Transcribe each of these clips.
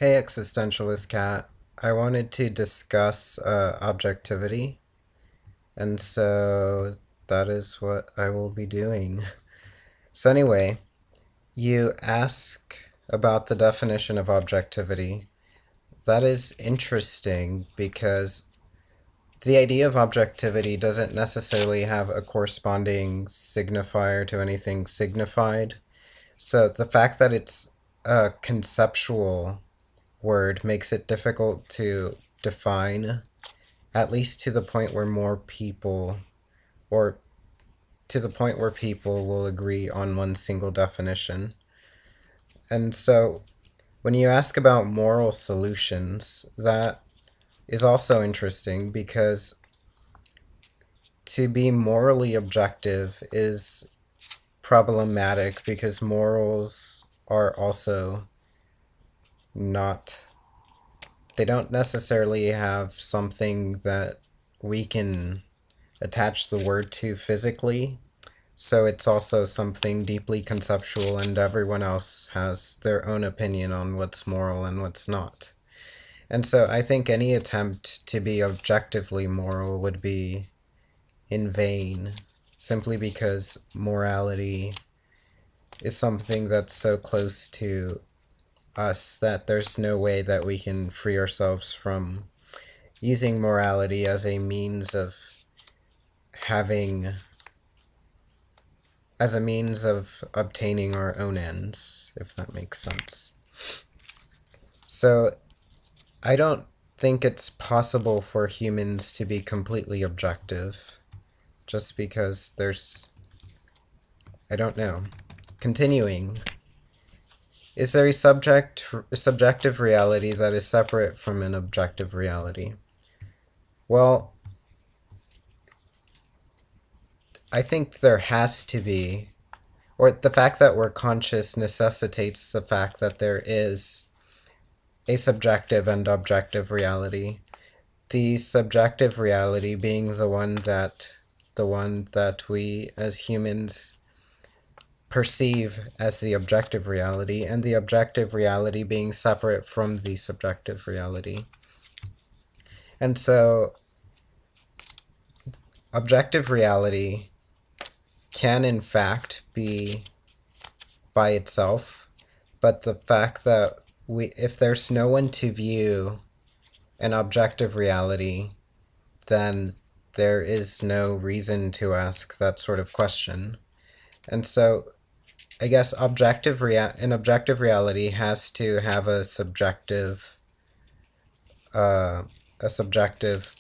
Hey existentialistcat, I wanted to discuss objectivity, and so that is what I will be doing. So anyway, you ask about the definition of objectivity. That is interesting because the idea of objectivity doesn't necessarily have a corresponding signifier to anything signified. So the fact that it's a conceptual word makes it difficult to define, at least to the point where more people, or to the point where people will agree on one single definition. And so when you ask about moral solutions, that is also interesting because to be morally objective is problematic because morals are also not, they don't necessarily have something that we can attach the word to physically, so it's also something deeply conceptual, and everyone else has their own opinion on what's moral and what's not. And so I think any attempt to be objectively moral would be in vain, simply because morality is something that's so close to us that there's no way that we can free ourselves from using morality as a means of having, as a means of obtaining our own ends, if that makes sense. So I don't think it's possible for humans to be completely objective, just because I don't know. Continuing, is there a subjective reality that is separate from an objective reality? Well, I think there has to be, or the fact that we're conscious necessitates the fact that there is a subjective and objective reality. The subjective reality being the one that we as humans perceive as the objective reality, and the objective reality being separate from the subjective reality. And so objective reality can in fact be by itself, but the fact that if there's no one to view an objective reality, then there is no reason to ask that sort of question. And so I guess an objective reality has to have a subjective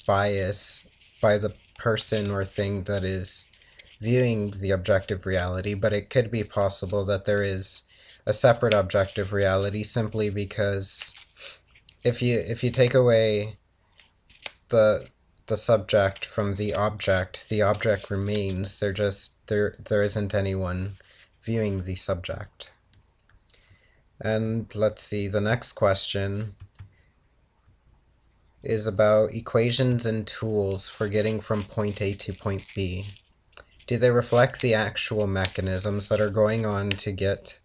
bias by the person or thing that is viewing the objective reality, but it could be possible that there is a separate objective reality simply because if you take away the subject from the object remains. There isn't anyone viewing the subject. And let's see, the next question is about equations and tools for getting from point A to point B. Do they reflect the actual mechanisms that are going on to get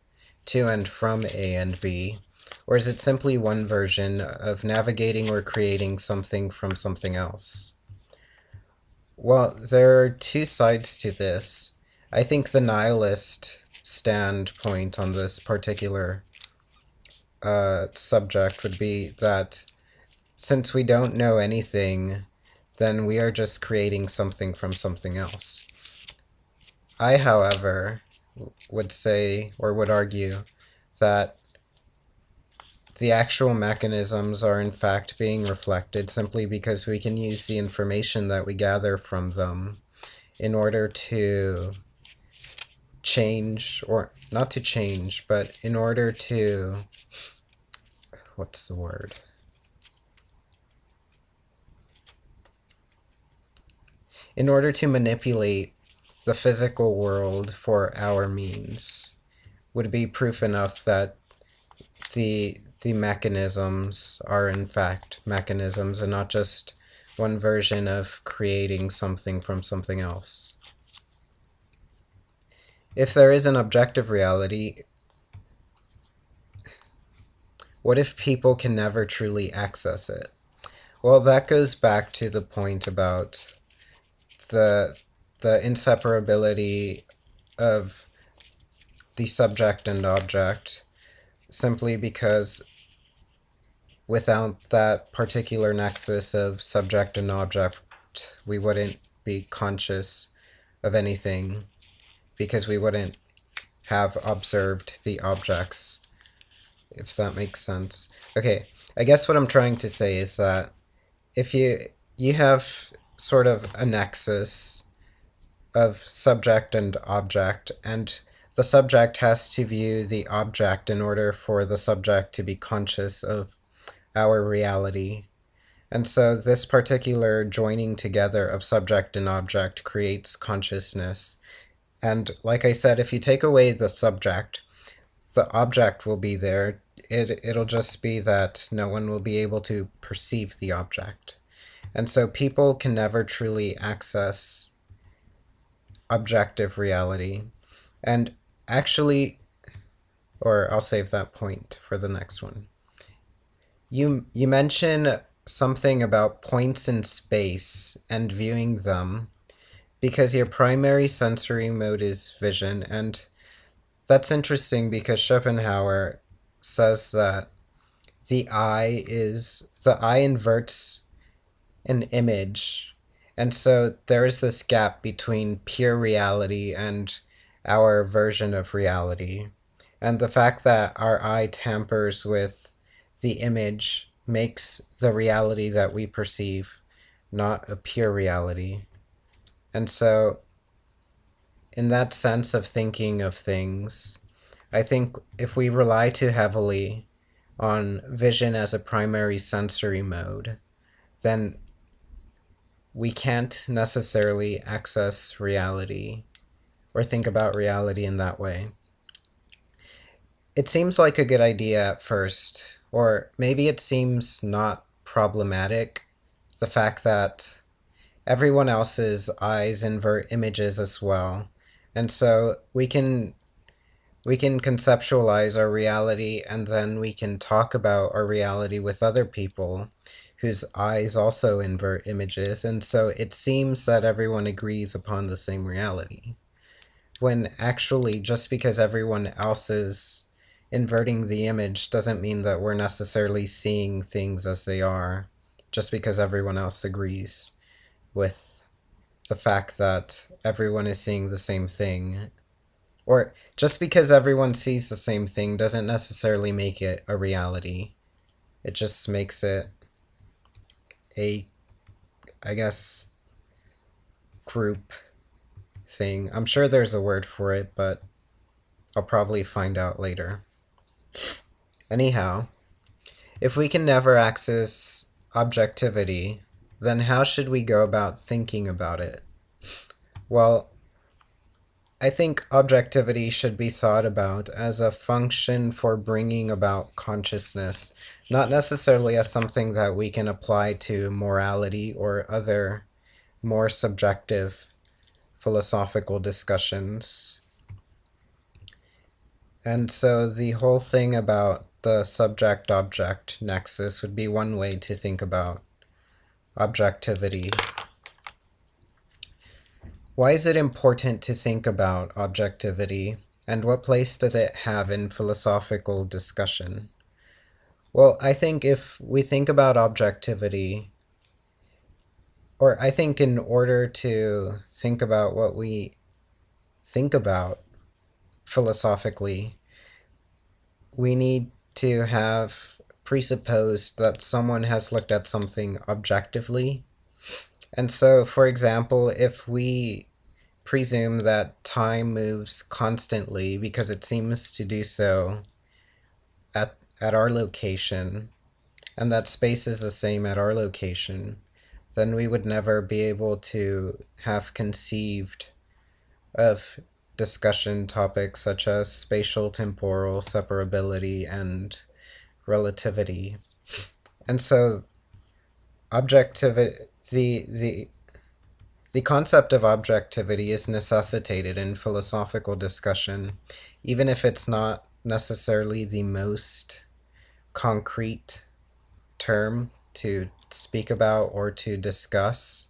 to and from A and B, or is it simply one version of navigating or creating something from something else? Well, there are two sides to this. I think the nihilist standpoint on this particular subject would be that since we don't know anything, then we are just creating something from something else. I, however, would say, or would argue, that the actual mechanisms are in fact being reflected simply because we can use the information that we gather from them in order to change, or not to change, but in order to, what's the word? In order to manipulate the physical world for our means would be proof enough that the mechanisms are in fact mechanisms and not just one version of creating something from something else. If there is an objective reality, what if people can never truly access it? Well, that goes back to the point about the inseparability of the subject and object, simply because without that particular nexus of subject and object, we wouldn't be conscious of anything, because we wouldn't have observed the objects, if that makes sense. Okay, I guess what I'm trying to say is that if you have sort of a nexus of subject and object, and the subject has to view the object in order for the subject to be conscious of our reality. And so this particular joining together of subject and object creates consciousness. And like I said, if you take away the subject, the object will be there. It'll just be that no one will be able to perceive the object. And so people can never truly access objective reality. And actually, or I'll save that point for the next one. You mention something about points in space and viewing them because your primary sensory mode is vision, and that's interesting because Schopenhauer says that the eye inverts an image, and so there is this gap between pure reality and our version of reality. And the fact that our eye tampers with the image makes the reality that we perceive not a pure reality. And so, in that sense of thinking of things, I think if we rely too heavily on vision as a primary sensory mode, then we can't necessarily access reality or think about reality in that way. It seems like a good idea at first, or maybe it seems not problematic, the fact that everyone else's eyes invert images as well, and so we can conceptualize our reality, and then we can talk about our reality with other people whose eyes also invert images, and so it seems that everyone agrees upon the same reality. When actually, just because everyone else is inverting the image doesn't mean that we're necessarily seeing things as they are, just because everyone else agrees with the fact that everyone is seeing the same thing. Or just because everyone sees the same thing doesn't necessarily make it a reality. It just makes it a, I guess, group thing. I'm sure there's a word for it, but I'll probably find out later. Anyhow, if we can never access objectivity, then how should we go about thinking about it? Well, I think objectivity should be thought about as a function for bringing about consciousness, not necessarily as something that we can apply to morality or other more subjective philosophical discussions. And so the whole thing about the subject-object nexus would be one way to think about objectivity. Why is it important to think about objectivity, and what place does it have in philosophical discussion? Well, I think if we think about objectivity, or I think in order to think about what we think about philosophically, we need to have presupposed that someone has looked at something objectively. And so, for example, if we presume that time moves constantly because it seems to do so at our location, and that space is the same at our location, then we would never be able to have conceived of discussion topics such as spatial temporal separability and relativity. And so the concept of objectivity is necessitated in philosophical discussion, even if it's not necessarily the most concrete term to speak about or to discuss.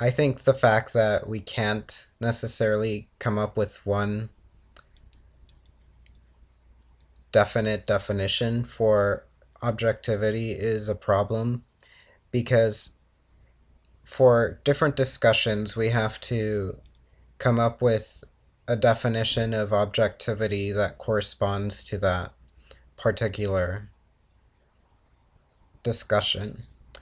I think the fact that we can't necessarily come up with one definite definition for objectivity is a problem, because for different discussions we have to come up with a definition of objectivity that corresponds to that particular discussion.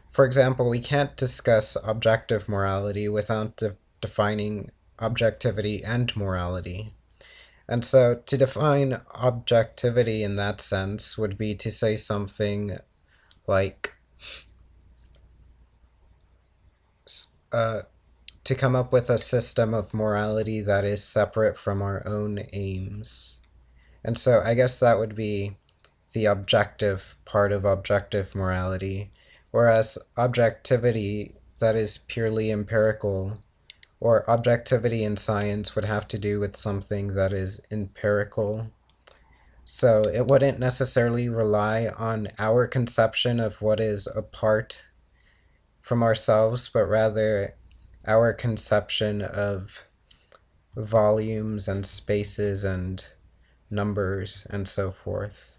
For example, we can't discuss objective morality without defining objectivity and morality. And so to define objectivity in that sense would be to say something like to come up with a system of morality that is separate from our own aims. And so I guess that would be the objective part of objective morality, whereas objectivity that is purely empirical, or objectivity in science, would have to do with something that is empirical. So it wouldn't necessarily rely on our conception of what is apart from ourselves, but rather our conception of volumes and spaces and numbers and so forth.